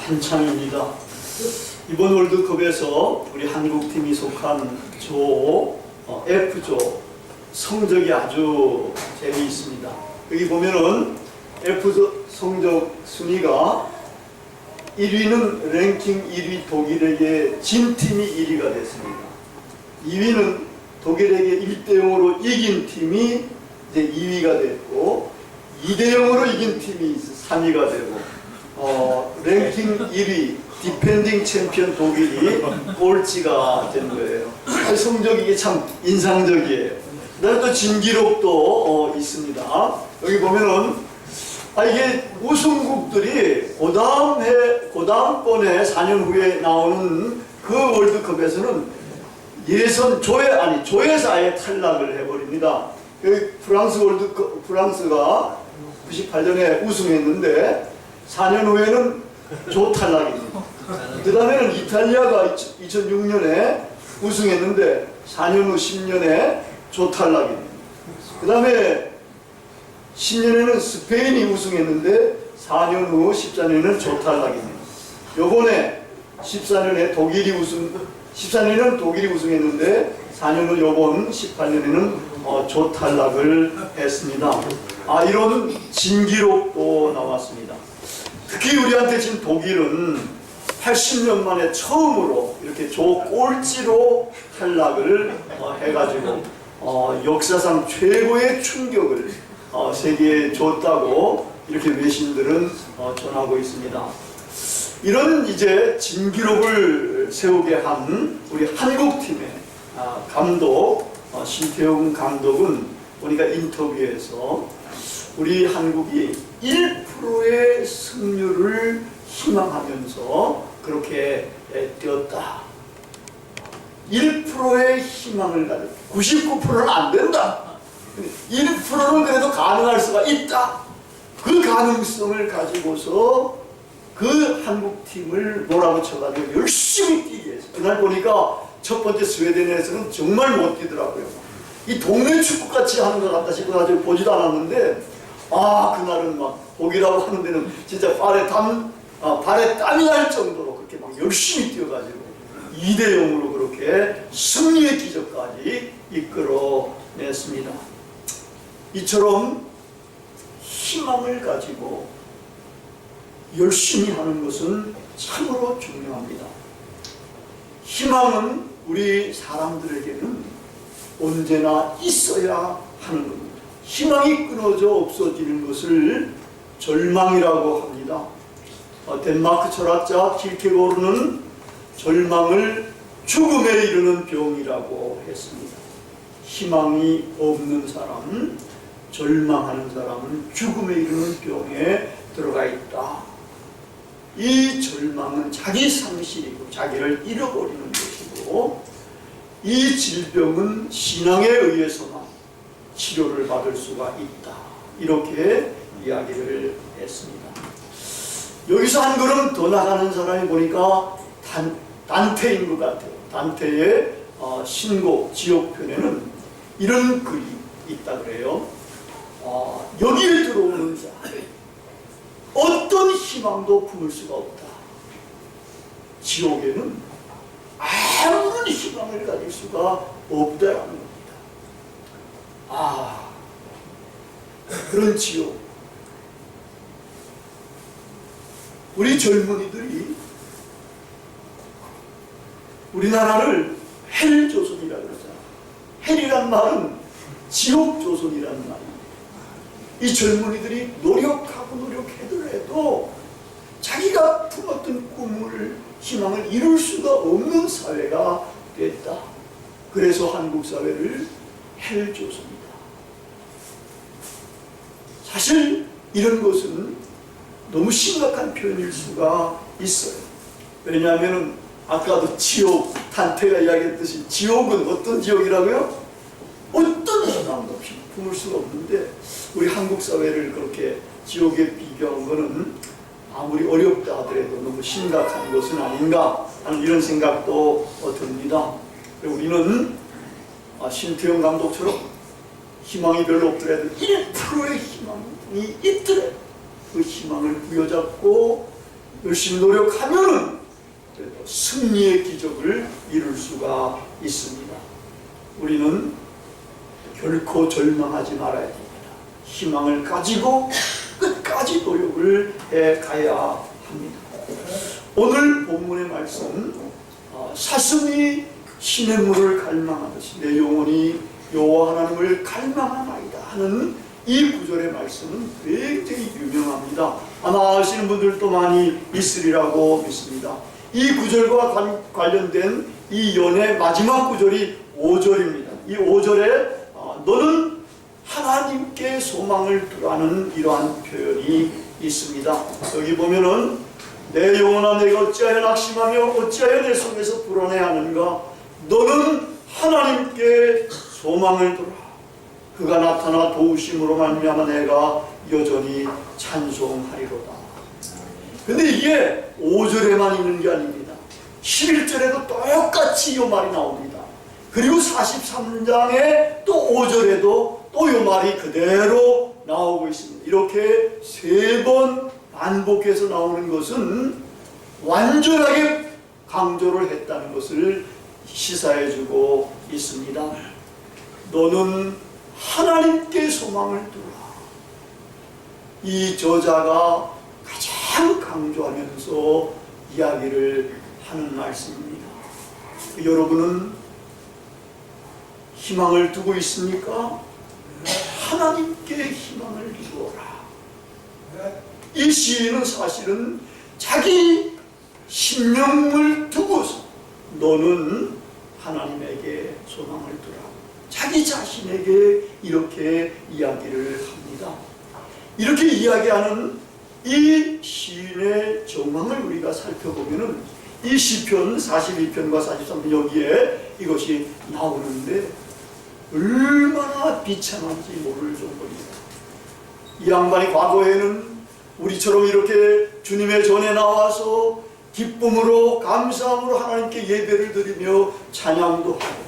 한창입니다. 이번 월드컵에서 우리 한국팀이 속한 조 F조 성적이 아주 재미있습니다. 여기 보면은 F조 성적 순위가 1위는 랭킹 1위 독일에게 진 팀이 1위가 됐습니다. 2위는 독일에게 1대0으로 이긴 팀이 이제 2위가 됐고 2대0으로 이긴 팀이 3위가 되고 랭킹 1위 디펜딩 챔피언 독일이 꼴찌가 된 거예요. 성적이 이게 참 인상적이에요. 그다음에 또 진기록도 있습니다. 여기 보면은 이게 우승국들이 그다음번에 4년 후에 나오는 그 월드컵에서는 조에서 아예 탈락을 해버립니다. 프랑스가 98년에 우승했는데 4년 후에는 조 탈락입니다. 그 다음에는 이탈리아가 2006년에 우승했는데 4년 후 10년에 조 탈락입니다. 그 다음에 10년에는 스페인이 우승했는데 4년 후 14년에는 조 탈락입니다. 요번에 14년에 독일이 14년에는 독일이 우승했는데 4년 후 요번 18년에는 조 탈락을 했습니다. 이런 진기록도 나왔습니다. 특히 우리한테 지금 독일은 80년 만에 처음으로 이렇게 조 꼴찌로 탈락을 해가지고 역사상 최고의 충격을 세계에 줬다고 이렇게 외신들은 전하고 있습니다. 이런 이제 진기록을 세우게 한 우리 한국팀의 감독 신태용 감독은 보니까 인터뷰에서 우리 한국이 1%의 승률을 희망하면서 그렇게 뛰었다. 1%의 희망을 가지고 99%는 안 된다. 1%는 그래도 가능할 수가 있다. 그 가능성을 가지고서 그 한국팀을 몰아붙여가지고 열심히 뛰게 했어요. 그날 보니까 첫 번째 스웨덴에서는 정말 못 뛰더라고요. 이 동네 축구같이 하는 것 같다 싶어가지고 보지도 않았는데 그날은 막 보기라고 하는 데는 진짜 발에 땀이 날 정도로 그렇게 막 열심히 뛰어가지고 2대0으로 그렇게 승리의 기적까지 이끌어냈습니다. 이처럼 희망을 가지고 열심히 하는 것은 참으로 중요합니다. 희망은 우리 사람들에게는 언제나 있어야 하는 겁니다. 희망이 끊어져 없어지는 것을 절망이라고 합니다. 덴마크 철학자 킬케고르는 절망을 죽음에 이르는 병이라고 했습니다. 희망이 없는 사람, 절망하는 사람은 죽음에 이르는 병에 들어가 있다. 이 절망은 자기 상실이고 자기를 잃어버리는 것이고 이 질병은 신앙에 의해서만 치료를 받을 수가 있다. 이렇게 이야기를 했습니다. 여기서 한 걸음 더 나가는 사람이 보니까 단테인 것 같아요. 단테의 신곡 지옥편에는 이런 글이 있다 그래요. 여기에 들어오는 자 어떤 희망도 품을 수가 없다. 지옥에는 아무런 희망을 가질 수가 없다라는 겁니다. 그런 지옥. 우리 젊은이들이 우리나라를 헬조선이라 그러잖아. 헬이란 말은 지옥조선이라는 말이에요. 이 젊은이들이 노력해도 자기가 품었던 꿈을 희망을 이룰 수가 없는 사회가 됐다. 그래서 한국 사회를 헬조선이다. 사실 이런 것은 너무 심각한 표현일 수가 있어요. 왜냐하면 아까도 지옥, 단테가 이야기했듯이 지옥은 어떤 지옥이라고요? 어떤 희망도 품을 수가 없는데 우리 한국 사회를 그렇게 지옥에 비교한 것은 아무리 어렵다 하더라도 너무 심각한 것은 아닌가 하는 이런 생각도 듭니다. 우리는 신태용 감독처럼 희망이 별로 없더라도 1%의 희망이 있더라도 그 희망을 부여잡고 열심히 노력하면은 승리의 기적을 이룰 수가 있습니다. 우리는 결코 절망하지 말아야 됩니다. 희망을 가지고 끝까지 노력을 해 가야 합니다. 오늘 본문의 말씀, 사슴이 시냇물을 갈망하듯이 내 영혼이 여호와 하나님을 갈망하나이다 하는 이 구절의 말씀은 굉장히 유명합니다. 아마 아시는 분들도 많이 있으리라고 믿습니다. 이 구절과 관련된 이 연의 마지막 구절이 5절입니다. 이 5절에 너는 하나님께 소망을 두라는 이러한 표현이 있습니다. 여기 보면은 내 영혼아 내가 어찌하여 낙심하며 어찌하여 내 속에서 불안해하는가. 너는 하나님께 소망을 두라. 그가 나타나 도우심으로 말미암아 내가 여전히 찬송하리로다. 근데 이게 5절에만 있는 게 아닙니다. 11절에도 똑같이 이 말이 나옵니다. 그리고 43장에 또 5절에도 또 이 말이 그대로 나오고 있습니다. 이렇게 3번 반복해서 나오는 것은 완전하게 강조를 했다는 것을 시사해주고 있습니다. 너는 하나님께 소망을 두라. 이 저자가 가장 강조하면서 이야기를 하는 말씀입니다. 여러분은 희망을 두고 있습니까? 하나님께 희망을 두어라. 이 시인은 사실은 자기 신명을 두고서 너는 하나님에게 소망을 두라. 자기 자신에게 이렇게 이야기를 합니다. 이렇게 이야기하는 이 시인의 정황을 우리가 살펴보면은 이 시편 42편과 43편 여기에 이것이 나오는데 얼마나 비참한지 모를 정도입니다. 이 양반이 과거에는 우리처럼 이렇게 주님의 전에 나와서 기쁨으로 감사함으로 하나님께 예배를 드리며 찬양도 하고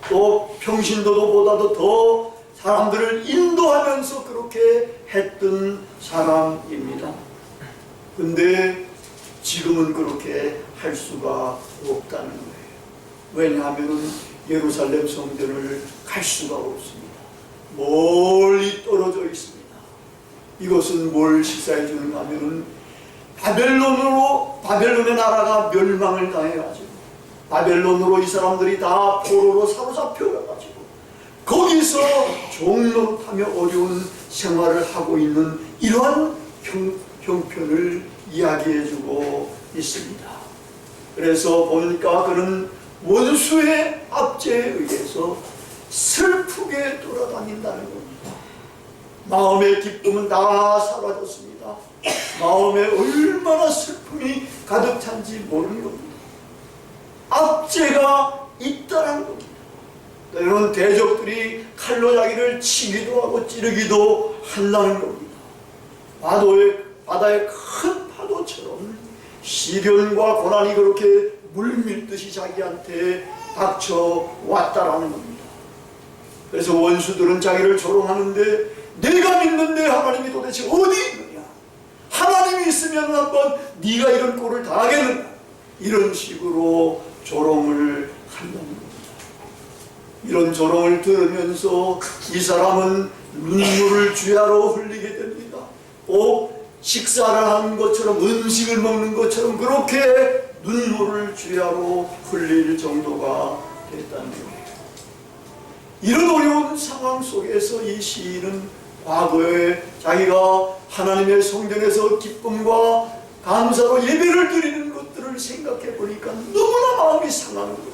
또 평신도도보다도 더 사람들을 인도하면서 그렇게 했던 사람입니다. 근데 지금은 그렇게 할 수가 없다는 거예요. 왜냐하면 예루살렘 성전을 갈 수가 없습니다. 멀리 떨어져 있습니다. 이것은 뭘 시사해 주는가 하면은 바벨론의 나라가 멸망을 당해가지고 바벨론으로 이 사람들이 다 포로로 사로잡혀가지고 거기서 종노릇하며 어려운 생활을 하고 있는 이러한 형편을 이야기해주고 있습니다. 그래서 보니까 그는 원수의 압제에 의해서 슬프게 돌아다닌다는 겁니다. 마음의 기쁨은 다 사라졌습니다. 마음에 얼마나 슬픔이 가득 찬지 모르는 겁니다. 압제가 있다는 겁니다. 때로는 대적들이 칼로 자기를 치기도 하고 찌르기도 한다는 겁니다. 바다의 큰 파도처럼 시련과 고난이 그렇게 물밀듯이 자기한테 닥쳐왔다라는 겁니다. 그래서 원수들은 자기를 조롱하는데 내가 믿는 내 하나님이 도대체 어디 있느냐? 하나님이 있으면 한번 네가 이런 꼴을 당하겠느냐? 이런 식으로 조롱을 한다는 겁니다. 이런 조롱을 들으면서 이 사람은 눈물을 주야로 흘리게 됩니다. 꼭 식사를 하는 것처럼 음식을 먹는 것처럼 그렇게 눈물을 주야로 흘릴 정도가 됐다는 거예요. 이런 어려운 상황 속에서 이 시인은 과거에 자기가 하나님의 성전에서 기쁨과 감사로 예배를 드리는 것들을 생각해 보니까 너무나 마음이 상하는 거예요.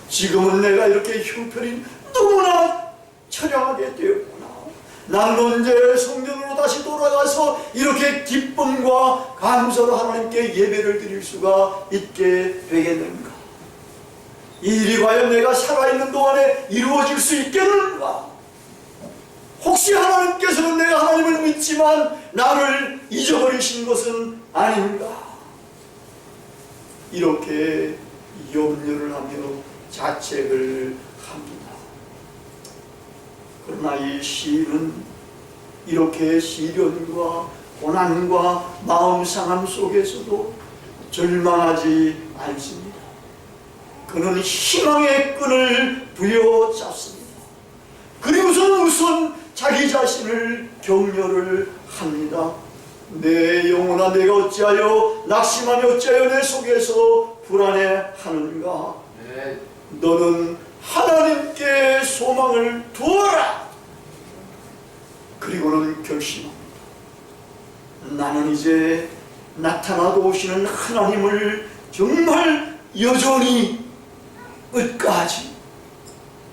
지금은 내가 이렇게 형편이 너무나 처량하게 되었구나. 나는 언제 성전으로 다시 돌아가서 이렇게 기쁨과 감사로 하나님께 예배를 드릴 수가 있게 되겠는가? 이 일이 과연 내가 살아있는 동안에 이루어질 수 있겠는가? 혹시 하나님께서는 내가 하나님을 믿지만 나를 잊어버리신 것은 아닌가? 이렇게 염려를 하며 자책을 합니다. 그러나 이 시인은 이렇게 시련과 고난과 마음 상함 속에서도 절망하지 않습니다. 그는 희망의 끈을 부여잡습니다. 그리고서 우선 자기 자신을 격려를 합니다. 내 영혼아, 내가 어찌하여 낙심하며 어찌하여 내 속에서 불안해하는가? 너는 하나님께 소망을 두어라. 그리고는 결심합니다. 나는 이제 나타나도 오시는 하나님을 정말 여전히 끝까지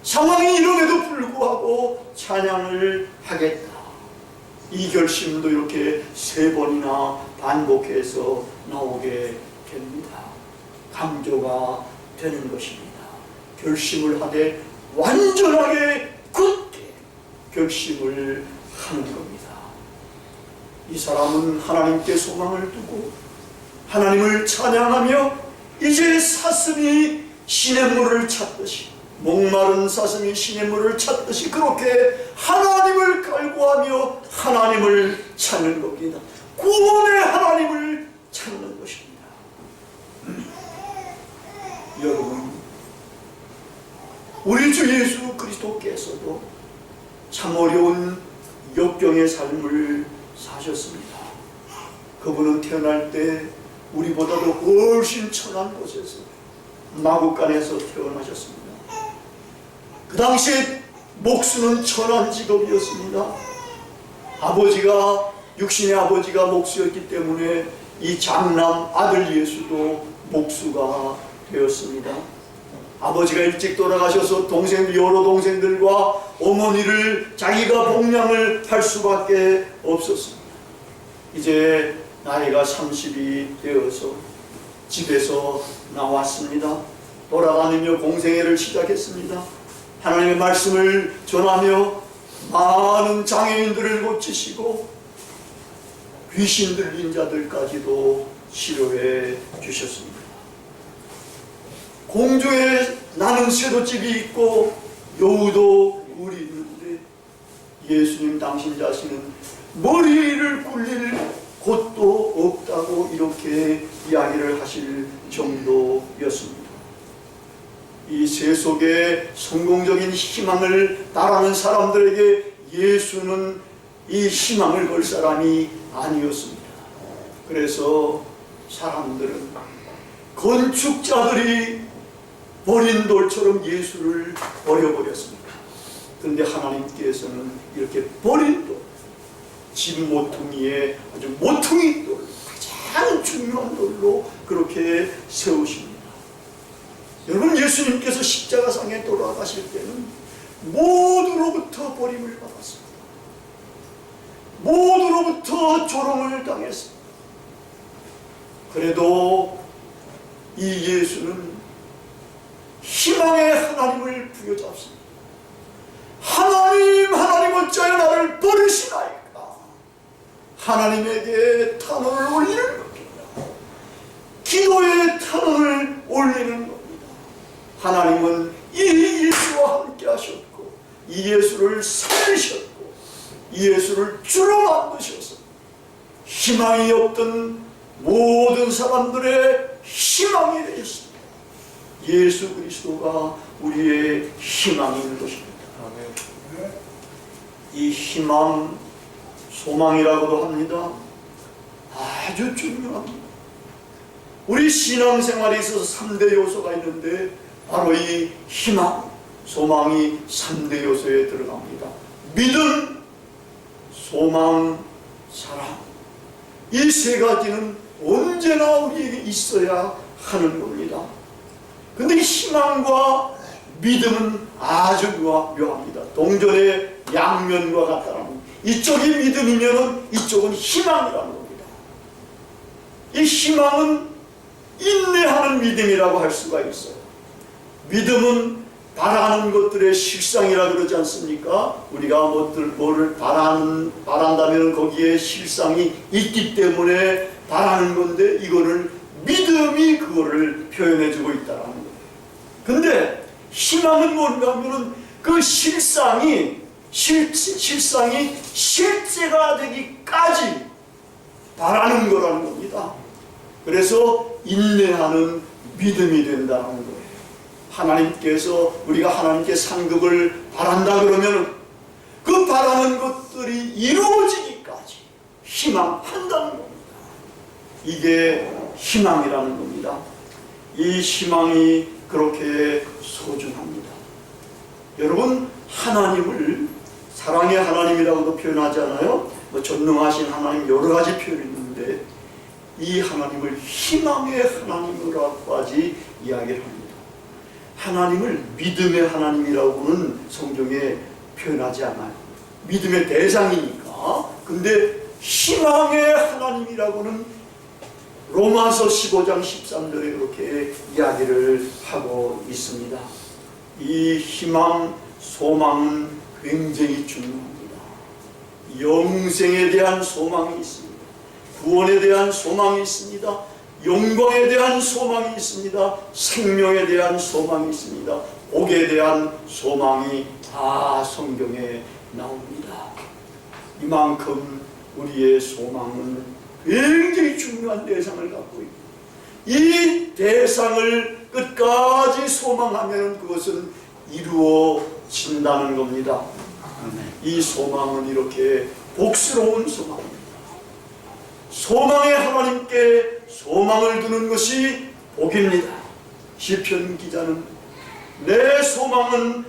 상황이 이름에도 불구하고 찬양을 하겠다. 이 결심도 이렇게 3번이나 반복해서 나오게 됩니다. 강조가 되는 것입니다. 결심을 하되 완전하게 굳게 결심을 하는 겁니다. 이 사람은 하나님께 소망을 두고 하나님을 찬양하며 이제 사슴이 시냇물을 찾듯이, 목마른 사슴이 시냇물을 찾듯이 그렇게 하나님을 갈구하며 하나님을 찾는 겁니다. 구원의 하나님을 찾는 것입니다. 여러분, 우리 주 예수 그리스도께서도 참 어려운 역경의 삶을 사셨습니다. 그분은 태어날 때 우리보다도 훨씬 천한 곳에서 마구간에서 태어나셨습니다. 그 당시에 목수는 천한 직업이었습니다. 아버지가, 육신의 아버지가 목수였기 때문에 이 장남 아들 예수도 목수가 되었습니다. 아버지가 일찍 돌아가셔서 여러 동생들과 어머니를 자기가 복양을 할 수밖에 없었습니다. 이제 나이가 30이 되어서 집에서 나왔습니다. 돌아다니며 공생애를 시작했습니다. 하나님의 말씀을 전하며 많은 장애인들을 고치시고 귀신 들린 자들까지도 치료해 주셨습니다. 공주에 나는 쇠도집이 있고 여우도 굴이 있는데 예수님 당신 자신은 머리를 굴릴 곳도 없다고 이렇게 이야기를 하실 정도였습니다. 이 세속의 성공적인 희망을 따라하는 사람들에게 예수는 이 희망을 걸 사람이 아니었습니다. 그래서 사람들은, 건축자들이 버린 돌처럼 예수를 버려버렸습니다. 그런데 하나님께서는 이렇게 버린 돌, 집 모퉁이에 아주 모퉁이 돌, 가장 중요한 돌로 그렇게 세우십니다. 여러분, 예수님께서 십자가상에 돌아가실 때는 모두로부터 버림을 받았습니다. 모두로부터 조롱을 당했습니다. 그래도 이 예수는 희망의 하나님을 부여잡습니다. 하나님, 하나님 어찌하여 나를 버리시나이까? 하나님에게 탄원을 올리는 겁니다. 기도의 탄원을 올리는 겁니다. 하나님은 이 예수와 함께 하셨고 이 예수를 살리셨고 이 예수를 주로 만드셔서 희망이 없던 모든 사람들의 희망이 되셨습니다. 예수 그리스도가 우리의 희망인 것입니다. 이 희망, 소망이라고도 합니다. 아주 중요합니다. 우리 신앙생활에 있어서 3대 요소가 있는데 바로 이 희망, 소망이 3대 요소에 들어갑니다. 믿음, 소망, 사랑. 이 3가지는 언제나 우리에게 있어야 하는 겁니다. 근데 희망과 믿음은 아주 묘합니다. 동전의 양면과 같다는, 이쪽이 믿음이면 이쪽은 희망이라는 겁니다. 이 희망은 인내하는 믿음이라고 할 수가 있어요. 믿음은 바라는 것들의 실상이라 그러지 않습니까? 우리가 뭐를 바란다면 거기에 실상이 있기 때문에 바라는 건데, 이거를 믿음이 그거를 표현해주고 있다는 거예요. 근데 희망은 뭔가 하면은 그 실상이 실제가 되기까지 바라는 거라는 겁니다. 그래서 인내하는 믿음이 된다는 거예요. 하나님께서 우리가 하나님께 상급을 바란다 그러면 그 바라는 것들이 이루어지기까지 희망한다는 겁니다. 이게 희망이라는 겁니다. 이 희망이 그렇게 소중합니다. 여러분, 하나님을 사랑의 하나님이라고도 표현하잖아요. 전능하신 하나님 여러 가지 표현이 있는데 이 하나님을 희망의 하나님이라고까지 이야기를 합니다. 하나님을 믿음의 하나님이라고는 성경에 표현하지 않아요. 믿음의 대상이니까. 근데 희망의 하나님이라고는 로마서 15장 13절에 그렇게 이야기를 하고 있습니다. 이 희망, 소망은 굉장히 중요합니다. 영생에 대한 소망이 있습니다. 구원에 대한 소망이 있습니다. 영광에 대한 소망이 있습니다. 생명에 대한 소망이 있습니다. 복에 대한 소망이 다 성경에 나옵니다. 이만큼 우리의 소망은 굉장히 중요한 대상을 갖고 있고 이 대상을 끝까지 소망하면 그것은 이루어진다는 겁니다. 이 소망은 이렇게 복스러운 소망입니다. 소망의 하나님께 소망을 두는 것이 복입니다. 시편 기자는 내 소망은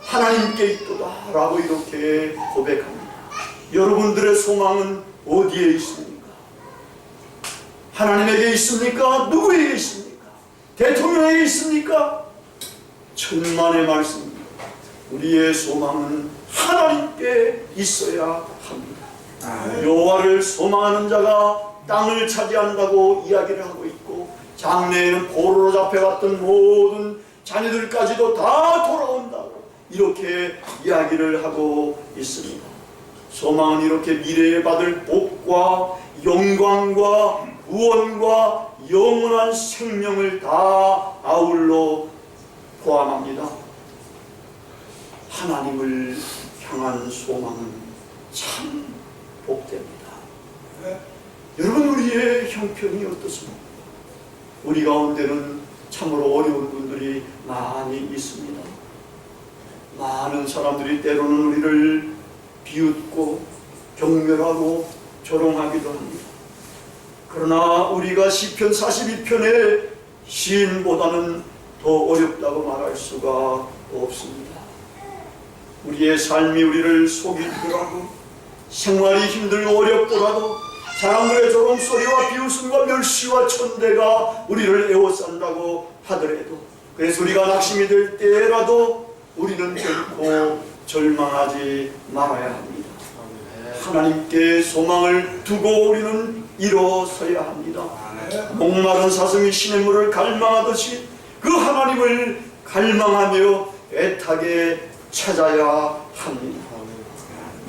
하나님께 있도다 라고 이렇게 고백합니다. 여러분들의 소망은 어디에 있습니까? 하나님에게 있습니까? 누구에게 있습니까? 대통령에게 있습니까? 천만의 말씀입니다. 우리의 소망은 하나님께 있어야 합니다. 여호와를 소망하는 자가 땅을 차지한다고 이야기를 하고 있고 장래에는 포로로 잡혀갔던 모든 자녀들까지도 다 돌아온다고 이렇게 이야기를 하고 있습니다. 소망은 이렇게 미래에 받을 복과 영광과 구원과 영원한 생명을 다 아울러 포함합니다. 하나님을 향한 소망은 참 복됩니다. 여러분, 우리의 형편이 어떻습니까? 우리 가운데는 참으로 어려운 분들이 많이 있습니다. 많은 사람들이 때로는 우리를 비웃고 경멸하고 조롱하기도 합니다. 그러나 우리가 시편 42편의 시인보다는 더 어렵다고 말할 수가 없습니다. 우리의 삶이 우리를 속이더라도 생활이 힘들고 어렵더라도 사람들의 조롱소리와 비웃음과 멸시와 천대가 우리를 에워싼다고 하더라도 그래서 우리가 낙심이 될 때라도 우리는 결코 절망하지 말아야 합니다. 하나님께 소망을 두고 우리는 일어서야 합니다. 목마른 사슴이 시냇물을 갈망하듯이 그 하나님을 갈망하며 애타게 찾아야 합니다.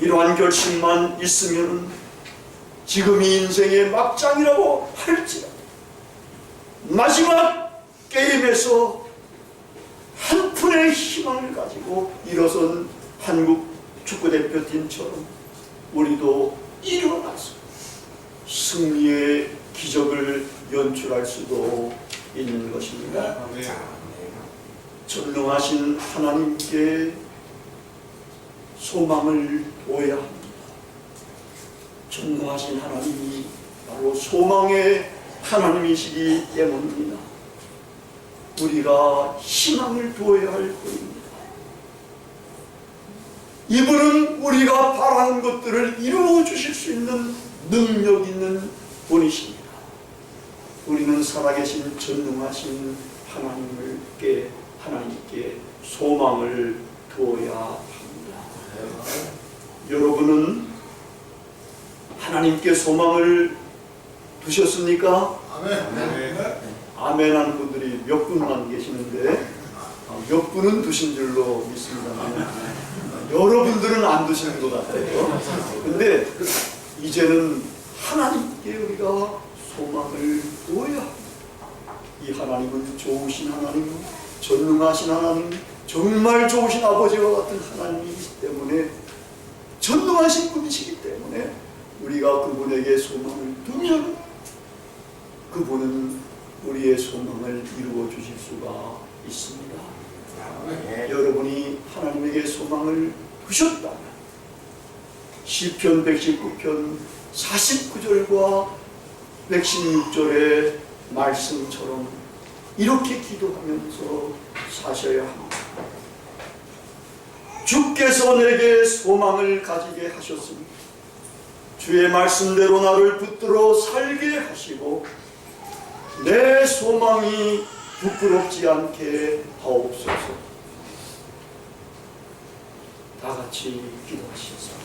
이러한 결심만 있으면 지금이 인생의 막장이라고 할지라도 마지막 게임에서 한 푼의 희망을 가지고 일어선 한국 축구대표팀처럼 우리도 일어나서 승리의 기적을 연출할 수도 있는 것입니다. 전능하신 하나님께 소망을 둬야 합니다. 전능하신 하나님이 바로 소망의 하나님이시기 때문입니다. 우리가 희망을 두어야 할 것입니다. 이분은 우리가 바라는 것들을 이루어 주실 수 있는 능력 있는 분이십니다. 우리는 살아계신 전능하신 하나님께 소망을 두어야 합니다. 여러분은 하나님께 소망을 두셨습니까? 아멘. 아멘하는 분들이 몇 분만 계시는데 몇 분은 두신 줄로 믿습니다. 여러분들은 안 두시는 것 같아요. 근데 이제는 하나님께 우리가 소망을 두어야 합니다. 이 하나님은 좋으신 하나님, 전능하신 하나님, 정말 좋으신 아버지와 같은 하나님이기 때문에 전능하신 분이시기 때문에 우리가 그분에게 소망을 두면 그분은 우리의 소망을 이루어 주실 수가 있습니다. 여러분이 하나님에게 소망을 두셨다면 시편 119편 49절과 116절의 말씀처럼 이렇게 기도하면서 사셔야 합니다. 주께서 내게 소망을 가지게 하셨습니다. 주의 말씀대로 나를 붙들어 살게 하시고 내 소망이 부끄럽지 않게 하옵소서. 다 같이 기도하시겠습니다.